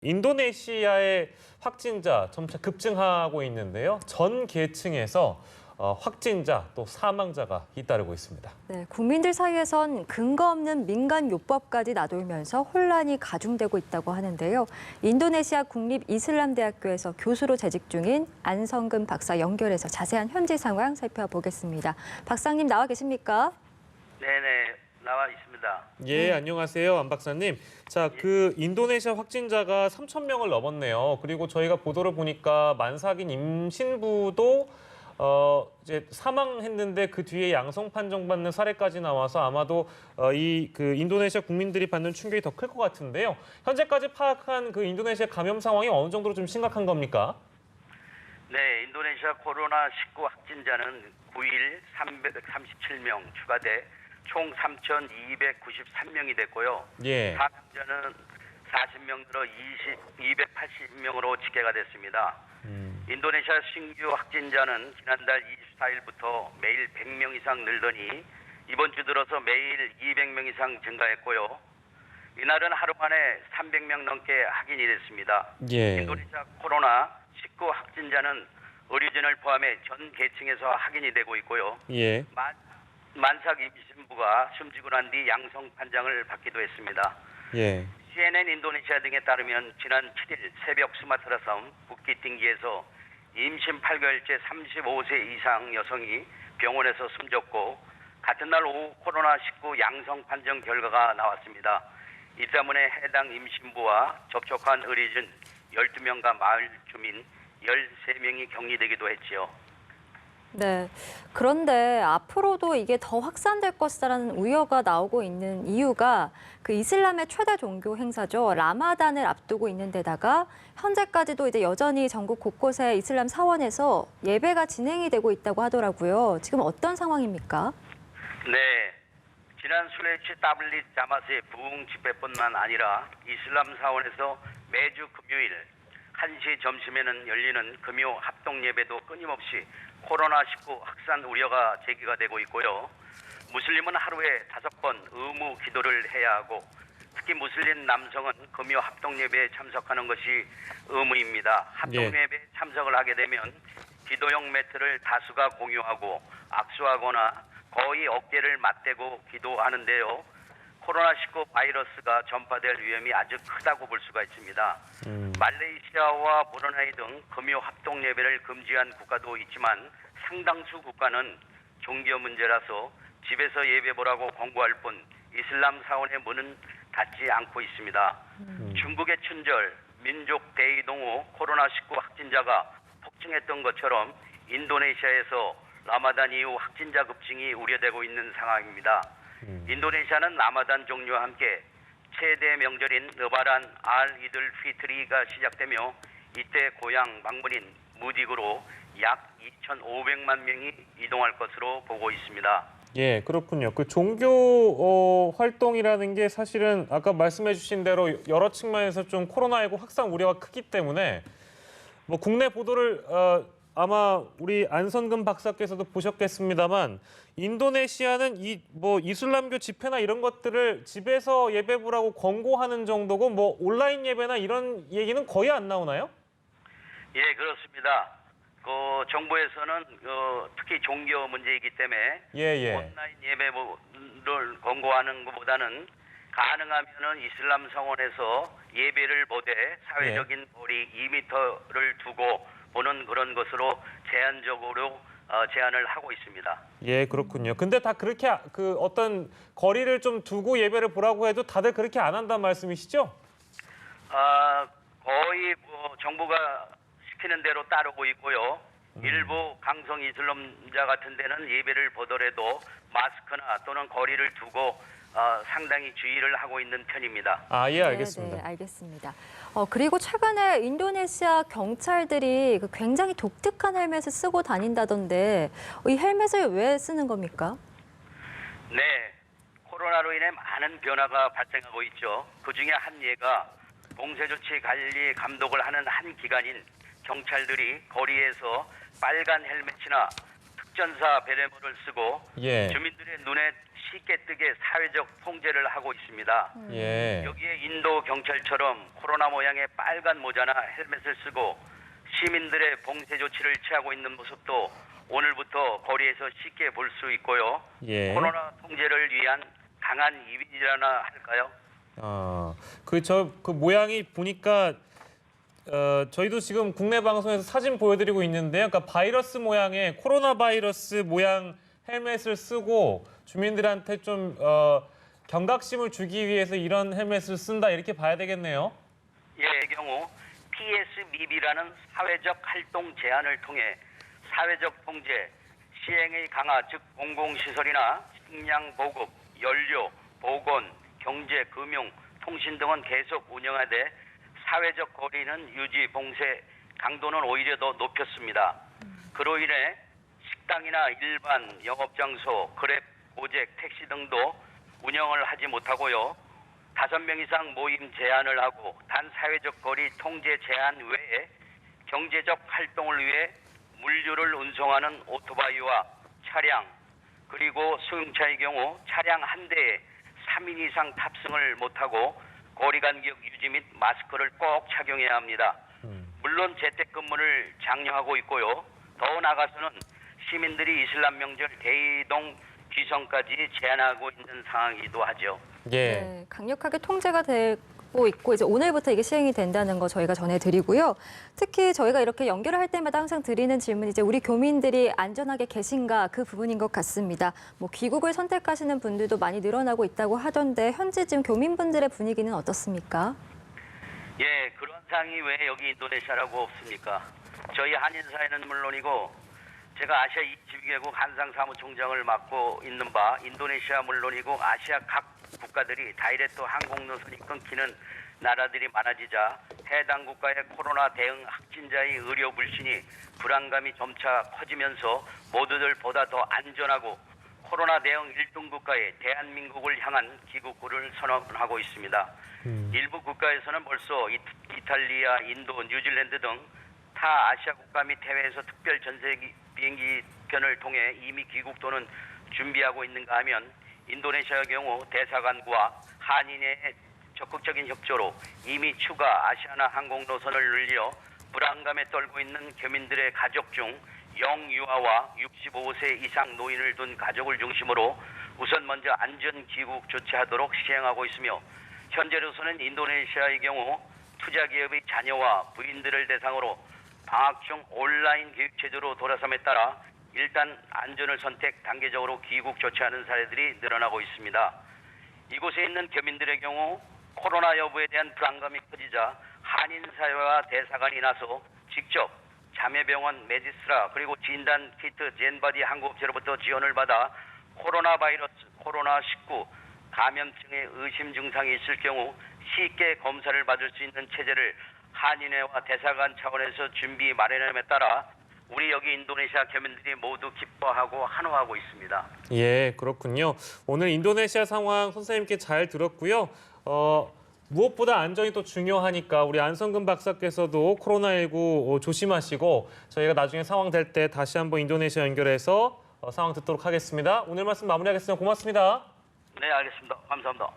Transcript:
인도네시아의 확진자 점차 급증하고 있는데요. 전 계층에서 확진자 또 사망자가 잇따르고 있습니다. 네, 국민들 사이에선 근거 없는 민간 요법까지 나돌면서 혼란이 가중되고 있다고 하는데요. 인도네시아 국립이슬람대학교에서 교수로 재직 중인 안성근 박사 연결해서 자세한 현지 상황 살펴보겠습니다. 박사님 나와 계십니까? 네네, 나와 있습니다. 예, 안녕하세요. 안 박사님. 자, 그 인도네시아 확진자가 3,000명을 넘었네요. 그리고 저희가 보도를 보니까 만삭인 임신부도 이제 사망했는데 그 뒤에 양성 판정받는 사례까지 나와서 아마도 그 인도네시아 국민들이 받는 충격이 더 클 것 같은데요. 현재까지 파악한 그 인도네시아 감염 상황이 어느 정도로 좀 심각한 겁니까? 네, 인도네시아 코로나19 확진자는 9일 337명 추가돼 총 3,293명이 됐고요. 예. 사망자는 40명 늘어 280명으로 집계가 됐습니다. 인도네시아 신규 확진자는 지난달 24일부터 매일 100명 이상 늘더니 이번 주 들어서 매일 200명 이상 증가했고요. 이날은 하루 만에 300명 넘게 확인이 됐습니다. 예. 인도네시아 코로나19 확진자는 의료진을 포함해 전 계층에서 확인이 되고 있고요. 예. 만삭 임신부가 숨지고 난 뒤 양성 판정을 받기도 했습니다. 예. CNN 인도네시아 등에 따르면 지난 7일 새벽 수마트라 섬 부키팅기에서 임신 8개월째 35세 이상 여성이 병원에서 숨졌고 같은 날 오후 코로나19 양성 판정 결과가 나왔습니다. 이 때문에 해당 임신부와 접촉한 의료진 12명과 마을 주민 13명이 격리되기도 했지요. 네. 그런데 앞으로도 이게 더 확산될 것이라는 우려가 나오고 있는 이유가 그 이슬람의 최대 종교 행사죠. 라마단을 앞두고 있는 데다가 현재까지도 이제 여전히 전국 곳곳에 이슬람 사원에서 예배가 진행이 되고 있다고 하더라고요. 지금 어떤 상황입니까? 네. 지난 술레이치 따블릿 자마스의 부흥 집회뿐만 아니라 이슬람 사원에서 매주 금요일 1시 점심에는 열리는 금요 합동 예배도 끊임없이 코로나19 확산 우려가 제기가 되고 있고요. 무슬림은 하루에 5번 의무 기도를 해야 하고 특히 무슬림 남성은 금요 합동 예배에 참석하는 것이 의무입니다. 합동 예배에 참석을 하게 되면 기도용 매트를 다수가 공유하고 악수하거나 거의 어깨를 맞대고 기도하는데요. 코로나19 바이러스가 전파될 위험이 아주 크다고 볼 수가 있습니다. 말레이시아와 브루나이 등 금요 합동 예배를 금지한 국가도 있지만 상당수 국가는 종교 문제라서 집에서 예배 보라고 권고할 뿐 이슬람 사원의 문은 닫지 않고 있습니다. 중국의 춘절, 민족 대이동 후 코로나19 확진자가 폭증했던 것처럼 인도네시아에서 라마단 이후 확진자 급증이 우려되고 있는 상황입니다. 인도네시아는 라마단 종료와 함께 최대 명절인 느바란 알 이들 피트리가 시작되며 이때 고향 방문인 무딕으로 약 2,500만 명이 이동할 것으로 보고 있습니다. 예, 그렇군요. 그 종교 활동이라는 게 사실은 아까 말씀해 주신 대로 여러 측면에서 좀 코로나19 확산 우려가 크기 때문에 뭐 국내 보도를 아마 우리 안성근 박사께서도 보셨겠습니다만 인도네시아는 이슬람교 집회나 이런 것들을 집에서 예배 보라고 권고하는 정도고 뭐 온라인 예배나 이런 얘기는 거의 안 나오나요? 예, 그렇습니다. 정부에서는 특히 종교 문제이기 때문에 온라인 예배를 권고하는 것보다는 가능하면은 이슬람 성원에서 예배를 보되 사회적인 거리 2m를 두고 보는 그런 것으로 제한적으로 제한을 하고 있습니다. 예, 그렇군요. 근데 다 그렇게 그 어떤 거리를 좀 두고 예배를 보라고 해도 다들 그렇게 안 한다는 말씀이시죠? 거의 정부가 시키는 대로 따르고 있고요. 일부 강성 이슬람자 같은 데는 예배를 보더라도 마스크나 또는 거리를 두고 상당히 주의를 하고 있는 편입니다. 예, 알겠습니다. 네, 알겠습니다. 그리고 최근에 인도네시아 경찰들이 굉장히 독특한 헬멧을 쓰고 다닌다던데 이 헬멧을 왜 쓰는 겁니까? 네, 코로나로 인해 많은 변화가 발생하고 있죠. 그중에 한 예가 공세조치 관리 감독을 하는 한 기관인 경찰들이 거리에서 빨간 헬멧이나 특전사 베레모를 쓰고 주민들의 눈에 쉽게 뜨게 사회적 통제를 하고 있습니다. 예. 여기에 인도 경찰처럼 코로나 모양의 빨간 모자나 헬멧을 쓰고 시민들의 봉쇄 조치를 취하고 있는 모습도 오늘부터 거리에서 쉽게 볼 수 있고요. 예. 코로나 통제를 위한 강한 이미지라나 할까요? 그 모양이 보니까 저희도 지금 국내 방송에서 사진 보여드리고 있는데요. 그러니까 바이러스 모양의 코로나 바이러스 모양 헬멧을 쓰고 주민들한테 좀 경각심을 주기 위해서 이런 헬멧을 쓴다 이렇게 봐야 되겠네요. 예, 경우 PSBB라는 사회적 활동 제한을 통해 사회적 통제, 시행의 강화, 즉 공공시설이나 식량 보급, 연료, 보건, 경제, 금융, 통신 등은 계속 운영하되 사회적 거리는 유지, 봉쇄 강도는 오히려 더 높였습니다. 그로 인해 식당이나 일반 영업장소, 그랩, 고잭, 택시 등도 운영을 하지 못하고요. 5명 이상 모임 제한을 하고 단 사회적 거리 통제 제한 외에 경제적 활동을 위해 물류를 운송하는 오토바이와 차량 그리고 소형차의 경우 차량 한 대에 3인 이상 탑승을 못하고 거리 간격 유지 및 마스크를 꼭 착용해야 합니다. 물론 재택근무를 장려하고 있고요. 더 나아가서는 시민들이 이슬람 명절 대이동 귀성까지 제한하고 있는 상황이기도 하죠. 예. 네, 강력하게 통제가 되고 있고 이제 오늘부터 이게 시행이 된다는 거 저희가 전해드리고요. 특히 저희가 이렇게 연결을 할 때마다 항상 드리는 질문이 이제 우리 교민들이 안전하게 계신가 그 부분인 것 같습니다. 뭐 귀국을 선택하시는 분들도 많이 늘어나고 있다고 하던데 현재 지금 교민분들의 분위기는 어떻습니까? 예, 그런 상이 왜 여기 인도네시아라고 없습니까? 저희 한인사회는 물론이고 제가 아시아 22개국 한상사무총장을 맡고 있는 바 인도네시아 물론이고 아시아 각 국가들이 다이렉트 항공 노선이 끊기는 나라들이 많아지자 해당 국가의 코로나 대응 확진자의 의료 불신이 불안감이 점차 커지면서 모두들 보다 더 안전하고 코로나 대응 1등 국가의 대한민국을 향한 귀국을 선언하고 있습니다. 일부 국가에서는 벌써 이탈리아, 인도, 뉴질랜드 등 타 아시아 국가 및 해외에서 특별 전세 비행기편을 통해 이미 귀국 또는 준비하고 있는가 하면 인도네시아의 경우 대사관과 한인의 적극적인 협조로 이미 추가 아시아나 항공 노선을 늘려 불안감에 떨고 있는 교민들의 가족 중 영유아와 65세 이상 노인을 둔 가족을 중심으로 우선 먼저 안전 귀국 조치하도록 시행하고 있으며 현재로서는 인도네시아의 경우 투자기업의 자녀와 부인들을 대상으로 방학 중 온라인 교육 제도로 돌아섬에 따라 일단 안전을 선택 단계적으로 귀국 조치하는 사례들이 늘어나고 있습니다. 이곳에 있는 교민들의 경우 코로나 여부에 대한 불안감이 커지자 한인사회와 대사관이 나서 직접 자매병원 메디스라 그리고 진단 키트 젠바디 항공업체로부터 지원을 받아 코로나 바이러스, 코로나19 감염증의 의심 증상이 있을 경우 쉽게 검사를 받을 수 있는 체제를 한인회와 대사관 차원에서 준비 마련함에 따라 우리 여기 인도네시아 교민들이 모두 기뻐하고 환호하고 있습니다. 예, 그렇군요. 오늘 인도네시아 상황 선생님께 잘 들었고요. 무엇보다 안전이 또 중요하니까 우리 안성근 박사께서도 코로나19 조심하시고 저희가 나중에 상황 될 때 다시 한번 인도네시아 연결해서 상황 듣도록 하겠습니다. 오늘 말씀 마무리하겠습니다. 고맙습니다. 네, 알겠습니다. 감사합니다.